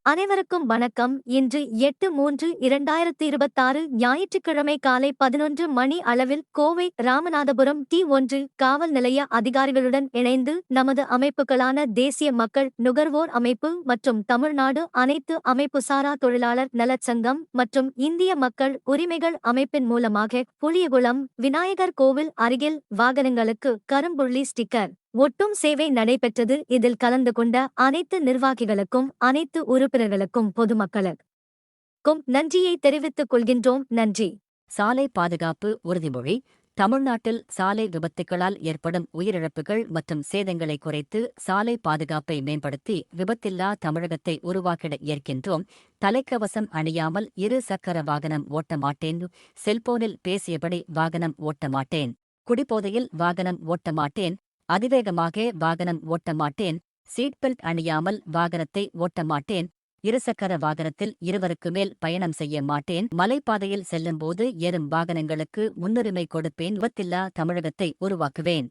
அனைவருக்கும் வணக்கம். இன்று 8/3/2026 ஞாயிற்றுக்கிழமை காலை 11 மணி அளவில் கோவை ராமநாதபுரம் T1 காவல் நிலைய அதிகாரிகளுடன் இணைந்து நமது அமைப்புகளான தேசிய மக்கள் நுகர்வோர் அமைப்பு மற்றும் தமிழ்நாடு அனைத்து அமைப்புசாரா தொழிலாளர் நலச் சங்கம் மற்றும் இந்திய மக்கள் உரிமைகள் அமைப்பின் மூலமாக புளியகுளம் விநாயகர் கோவில் அருகில் வாகனங்களுக்கு கரும்புள்ளி ஸ்டிக்கர் ஒட்டும் சேவை நடைபெற்றது. இதில் கலந்து கொண்ட அனைத்து நிர்வாகிகளுக்கும் அனைத்து உறுப்பினர்களுக்கும் பொதுமக்களுக்கும் நன்றியை தெரிவித்துக் கொள்கின்றோம். நன்றி. சாலை பாதுகாப்பு உறுதிமொழி. தமிழ்நாட்டில் சாலை விபத்துகளால் ஏற்படும் உயிரிழப்புகள் மற்றும் சேதங்களை குறைத்து சாலை பாதுகாப்பை மேம்படுத்தி விபத்தில்லா தமிழகத்தை உருவாக்கிட ஏற்கின்றோம். தலைக்கவசம் அணியாமல் இரு சக்கர வாகனம் ஓட்ட மாட்டேன். செல்போனில் பேசியபடி வாகனம் ஓட்ட மாட்டேன். குடிபோதையில் வாகனம் ஓட்ட மாட்டேன். அதிவேகமாக வாகனம் ஓட்ட மாட்டேன். சீட் பெல்ட் அணியாமல் வாகனத்தை ஓட்ட மாட்டேன். இருசக்கர வாகனத்தில் இருவருக்கு மேல் பயணம் செய்ய மாட்டேன். மலைப்பாதையில் செல்லும்போது ஏறும் வாகனங்களுக்கு முன்னுரிமை கொடுப்பேன். விபத்தில்லா தமிழகத்தை உருவாக்குவேன்.